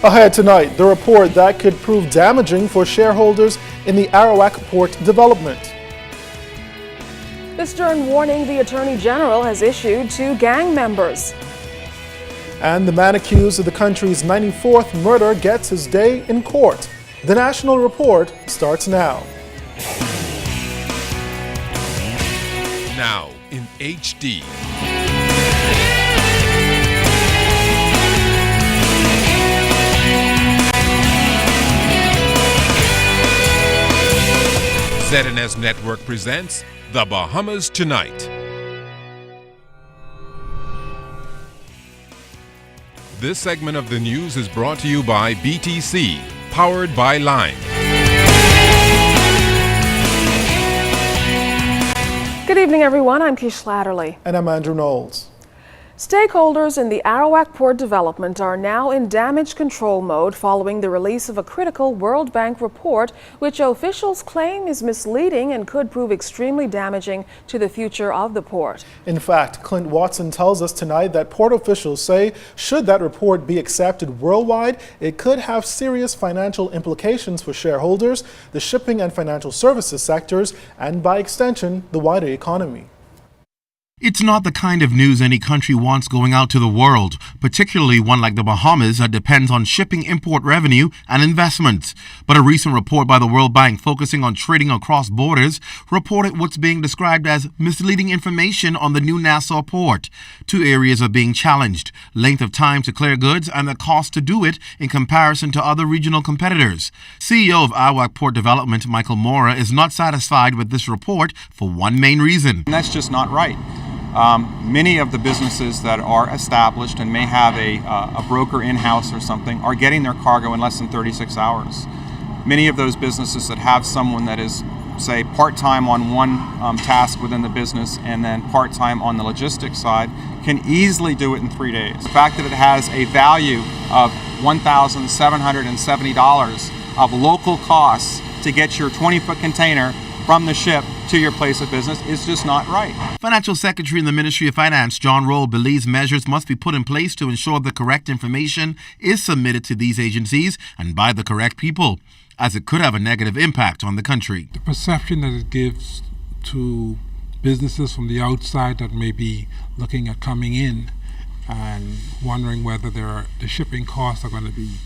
Ahead tonight, the report that could prove damaging for shareholders in the Arawak Port development. The stern warning the Attorney General has issued to gang members. And the man accused of the country's 94th murder gets his day in court. The National Report starts now. Now in HD. ZNS Network presents The Bahamas Tonight. This segment of the news is brought to you by BTC, powered by Lime. Good evening, everyone. I'm Kish Latterly. And I'm Andrew Knowles. Stakeholders in the Arawak Port development are now in damage control mode following the release of a critical World Bank report, which officials claim is misleading and could prove extremely damaging to the future of the port. In fact, Clint Watson tells us tonight that port officials say should that report be accepted worldwide, it could have serious financial implications for shareholders, the shipping and financial services sectors, and by extension, the wider economy. It's not the kind of news any country wants going out to the world, particularly one like the Bahamas that depends on shipping import revenue and investments. But a recent report by the World Bank focusing on trading across borders reported what's being described as misleading information on the new Nassau port. Two areas are being challenged: length of time to clear goods and the cost to do it in comparison to other regional competitors. CEO of Arawak Port Development, Michael Mora, is not satisfied with this report for one main reason. And that's just not right. Many of the businesses that are established and may have a broker in-house or something are getting their cargo in less than 36 hours. Many of those businesses that have someone that is, say, part-time on one task within the business and then part-time on the logistics side can easily do it in 3 days. The fact that it has a value of $1,770 of local costs to get your 20-foot container from the ship to your place of business is just not right. Financial Secretary in the Ministry of Finance, John Roll, believes measures must be put in place to ensure the correct information is submitted to these agencies and by the correct people, as it could have a negative impact on the country. The perception that it gives to businesses from the outside that may be looking at coming in and wondering whether the shipping costs are going to be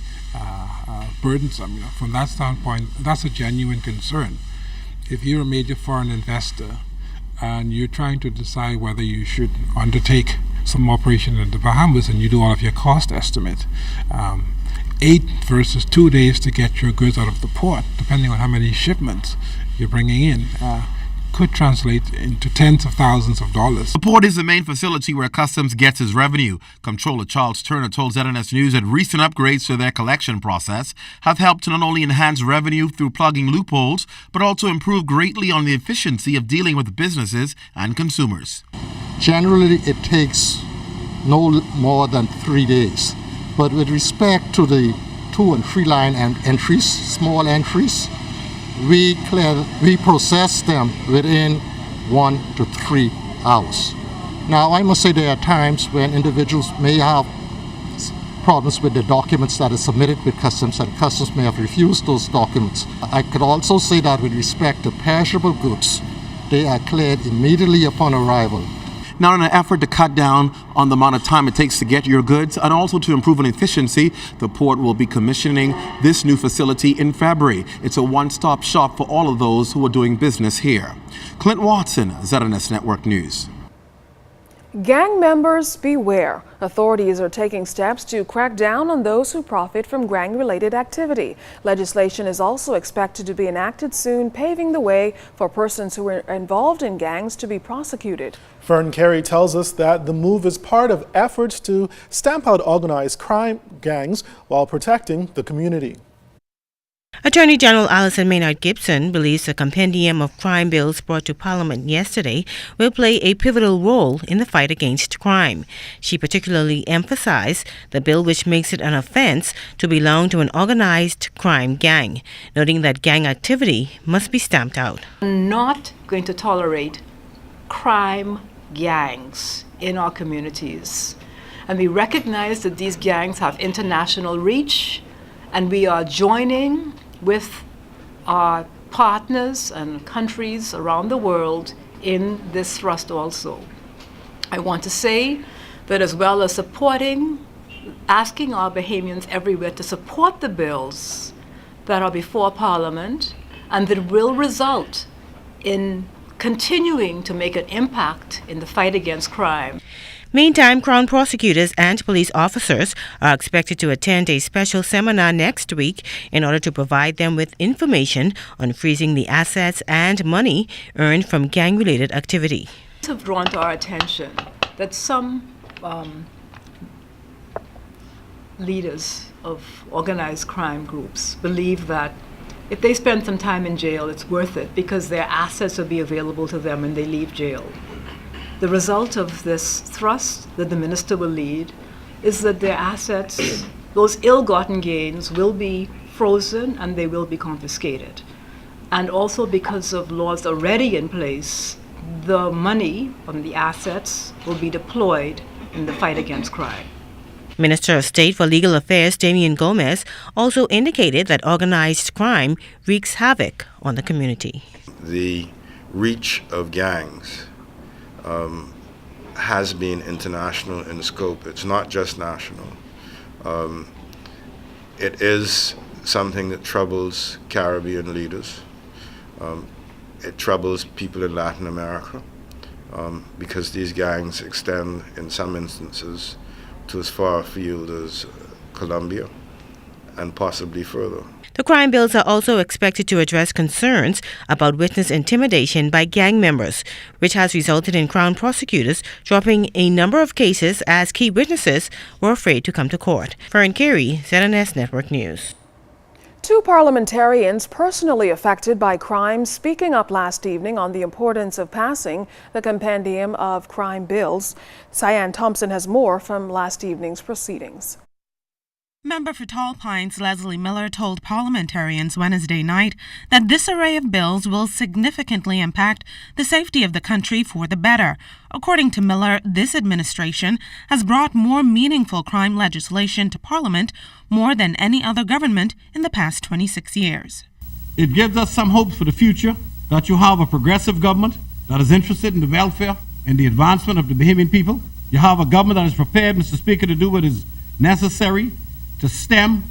burdensome. From that standpoint, that's a genuine concern. If you're a major foreign investor and you're trying to decide whether you should undertake some operation in the Bahamas and you do all of your cost estimate, 8 versus 2 days to get your goods out of the port, depending on how many shipments you're bringing in, could translate into tens of thousands of dollars. The port is the main facility where Customs gets its revenue. Comptroller Charles Turner told ZNS News that recent upgrades to their collection process have helped to not only enhance revenue through plugging loopholes, but also improve greatly on the efficiency of dealing with businesses and consumers. Generally, it takes no more than 3 days. But with respect to the 2 and 3 line entries, small entries, we process them within 1 to 3 hours. Now, I must say there are times when individuals may have problems with the documents that are submitted with Customs, and Customs may have refused those documents. I could also say that with respect to perishable goods, they are cleared immediately upon arrival. Now, in an effort to cut down on the amount of time it takes to get your goods and also to improve on efficiency, the port will be commissioning this new facility in February. It's a one-stop shop for all of those who are doing business here. Clint Watson, ZNS Network News. Gang members beware. Authorities are taking steps to crack down on those who profit from gang-related activity. Legislation is also expected to be enacted soon, paving the way for persons who are involved in gangs to be prosecuted. Fern Carey tells us that the move is part of efforts to stamp out organized crime gangs while protecting the community. Attorney General Alison Maynard Gibson believes the compendium of crime bills brought to Parliament yesterday will play a pivotal role in the fight against crime. She particularly emphasized the bill which makes it an offense to belong to an organized crime gang, noting that gang activity must be stamped out. I'm not going to tolerate crime gangs in our communities. And we recognize that these gangs have international reach, and we are joining with our partners and countries around the world in this thrust also. I want to say that as well as asking our Bahamians everywhere to support the bills that are before Parliament and that will result in continuing to make an impact in the fight against crime. Meantime, Crown prosecutors and police officers are expected to attend a special seminar next week in order to provide them with information on freezing the assets and money earned from gang-related activity. Have drawn to our attention that some leaders of organized crime groups believe that if they spend some time in jail, it's worth it because their assets will be available to them when they leave jail. The result of this thrust that the minister will lead is that their assets, those ill-gotten gains, will be frozen and they will be confiscated. And also because of laws already in place, the money from the assets will be deployed in the fight against crime. Minister of State for Legal Affairs Damian Gomez also indicated that organized crime wreaks havoc on the community. The reach of gangs has been international in scope. It's not just national. It is something that troubles Caribbean leaders. It troubles people in Latin America because these gangs extend, in some instances, to as far afield as Colombia and possibly further. The crime bills are also expected to address concerns about witness intimidation by gang members, which has resulted in Crown prosecutors dropping a number of cases as key witnesses were afraid to come to court. Fern Carey, ZNS Network News. 2 parliamentarians personally affected by crime speaking up last evening on the importance of passing the compendium of crime bills. Cyan Thompson has more from last evening's proceedings. Member for Tall Pines Leslie Miller told parliamentarians Wednesday night that this array of bills will significantly impact the safety of the country for the better. According to Miller, this administration has brought more meaningful crime legislation to Parliament more than any other government in the past 26 years. It gives us some hopes for the future that you have a progressive government that is interested in the welfare and the advancement of the Bahamian people. You have a government that is prepared, Mr. Speaker, to do what is necessary to stem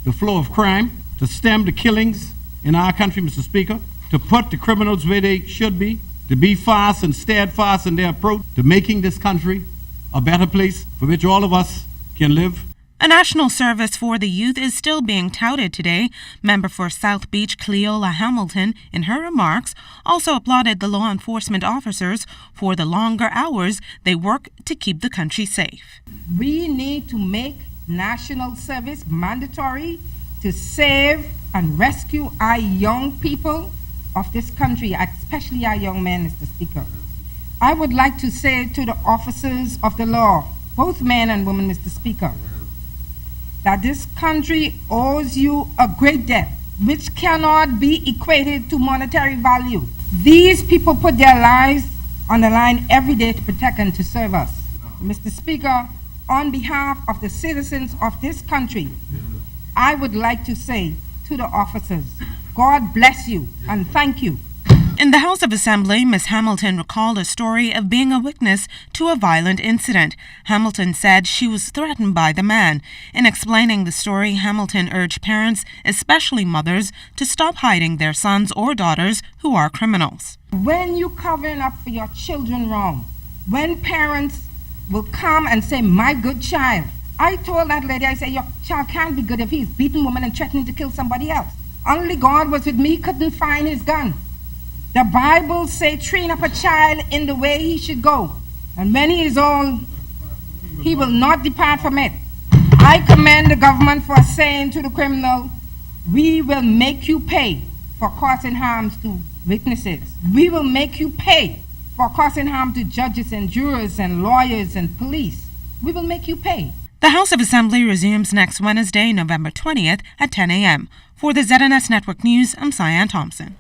the flow of crime, to stem the killings in our country, Mr. Speaker, to put the criminals where they should be, to be fast and steadfast in their approach to making this country a better place for which all of us can live. A national service for the youth is still being touted today. Member for South Beach Cleola Hamilton, in her remarks, also applauded the law enforcement officers for the longer hours they work to keep the country safe. We need to make national service mandatory to save and rescue our young people of this country, especially our young men, Mr. Speaker. I would like to say to the officers of the law, both men and women, Mr. Speaker, that this country owes you a great debt which cannot be equated to monetary value. These people put their lives on the line every day to protect and to serve us. Mr. Speaker, on behalf of the citizens of this country, I would like to say to the officers, God bless you and thank you. In the House of Assembly, Ms. Hamilton recalled a story of being a witness to a violent incident. Hamilton said she was threatened by the man. In explaining the story, Hamilton urged parents, especially mothers, to stop hiding their sons or daughters who are criminals. When you're covering up for your children wrong, when parents will come and say, my good child, I told that lady, I said, your child can't be good if he's beating women and threatening to kill somebody else. Only God was with me, he couldn't find his gun. The Bible say, train up a child in the way he should go, and when he is old, he will not depart from it. I commend the government for saying to the criminal, we will make you pay for causing harm to witnesses. We will make you pay for causing harm to judges and jurors and lawyers and police. We will make you pay. The House of Assembly resumes next Wednesday, November 20th at 10 a.m. For the ZNS Network News, I'm Cyan Thompson.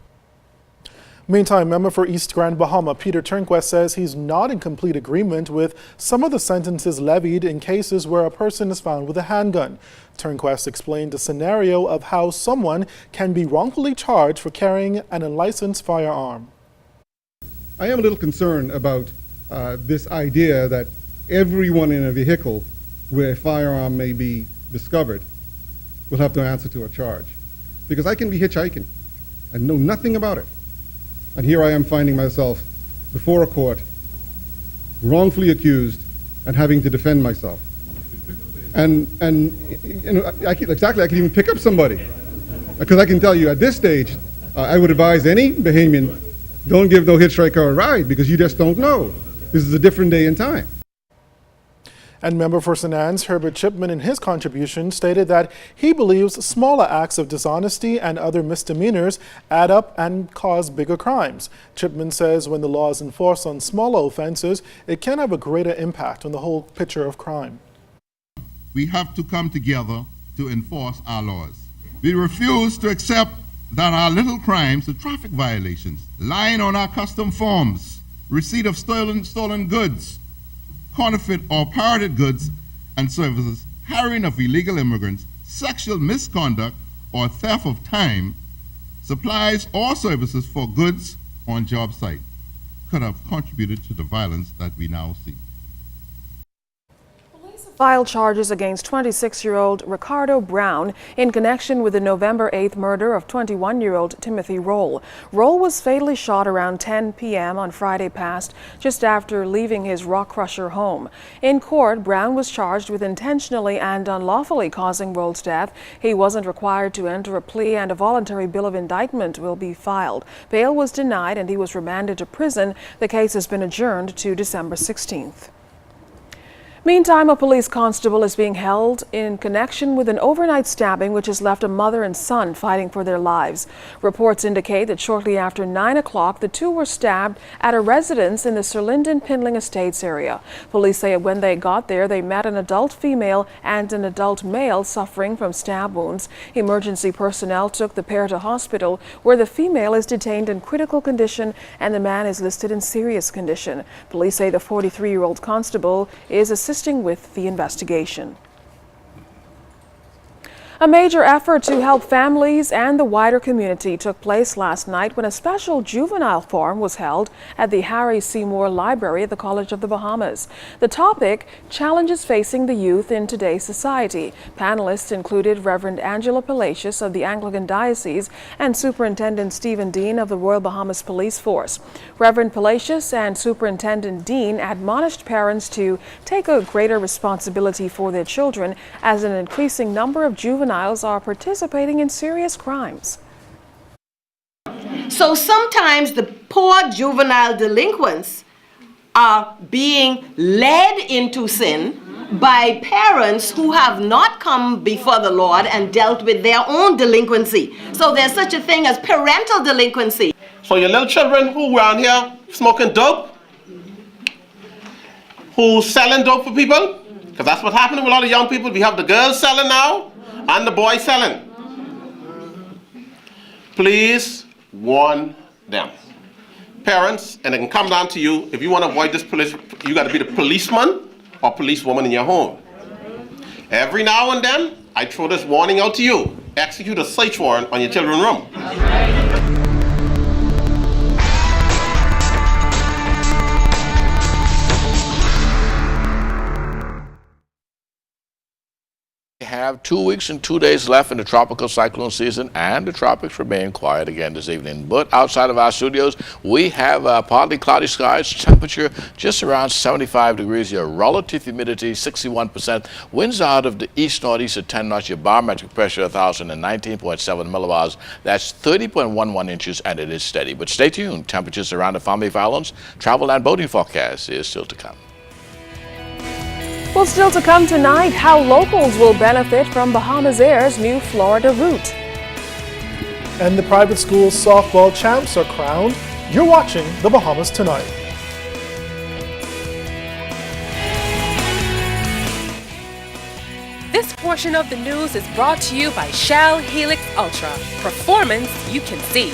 Meantime, member for East Grand Bahama Peter Turnquest says he's not in complete agreement with some of the sentences levied in cases where a person is found with a handgun. Turnquest explained a scenario of how someone can be wrongfully charged for carrying an unlicensed firearm. I am a little concerned about this idea that everyone in a vehicle where a firearm may be discovered will have to answer to a charge. Because I can be hitchhiking and know nothing about it. And here I am finding myself before a court, wrongfully accused and having to defend myself. And you know, I can even pick up somebody. Because I can tell you at this stage, I would advise any Bahamian, don't give no hitchhiker a ride because you just don't know. This is a different day and time. And member for St. Anne's, Herbert Chipman, in his contribution stated that he believes smaller acts of dishonesty and other misdemeanors add up and cause bigger crimes. Chipman says when the law is enforced on smaller offenses, it can have a greater impact on the whole picture of crime. We have to come together to enforce our laws. We refuse to accept that our little crimes, the traffic violations, lying on our custom forms, receipt of stolen goods, counterfeit or pirated goods and services, hiring of illegal immigrants, sexual misconduct or theft of time, supplies or services for goods on job site could have contributed to the violence that we now see. Filed charges against 26-year-old Ricardo Brown in connection with the November 8th murder of 21-year-old Timothy Roll. Roll was fatally shot around 10 p.m. on Friday past, just after leaving his Rock Crusher home. In court, Brown was charged with intentionally and unlawfully causing Roll's death. He wasn't required to enter a plea, and a voluntary bill of indictment will be filed. Bail was denied and he was remanded to prison. The case has been adjourned to December 16th. Meantime, a police constable is being held in connection with an overnight stabbing which has left a mother and son fighting for their lives. Reports indicate that shortly after 9 o'clock, the two were stabbed at a residence in the Sir Lyndon Pindling Estates area. Police say when they got there, they met an adult female and an adult male suffering from stab wounds. Emergency personnel took the pair to hospital, where the female is detained in critical condition and the man is listed in serious condition. Police say the 43-year-old constable is assisting with the investigation. A major effort to help families and the wider community took place last night when a special juvenile forum was held at the Harry Seymour Library at the College of the Bahamas. The topic, challenges facing the youth in today's society. Panelists included Reverend Angela Palacios of the Anglican Diocese and Superintendent Stephen Dean of the Royal Bahamas Police Force. Reverend Palacios and Superintendent Dean admonished parents to take a greater responsibility for their children as an increasing number of juveniles are participating in serious crimes. So sometimes the poor juvenile delinquents are being led into sin by parents who have not come before the Lord and dealt with their own delinquency. So there's such a thing as parental delinquency. So your little children who around here smoking dope, who's selling dope for people, because that's what's happening with a lot of young people. We have the girls selling now and the boys selling. Please warn them. Parents, and it can come down to you. If you want to avoid this police, you got to be the policeman or policewoman in your home. Every now and then, I throw this warning out to you. Execute a search warrant on your children's room. Have 2 weeks and 2 days left in the tropical cyclone season, and the tropics remain quiet again this evening. But outside of our studios, we have partly cloudy skies, temperature just around 75 degrees, your relative humidity 61%, winds out of the east-northeast at 10 knots, your barometric pressure 1,019.7 millibars, that's 30.11 inches, and it is steady. But stay tuned, temperatures around the Family Islands, travel and boating forecast is still to come. Well, still to come tonight, how locals will benefit from Bahamas Air's new Florida route. And the private school softball champs are crowned. You're watching the Bahamas Tonight. This portion of the news is brought to you by Shell Helix Ultra. Performance you can see.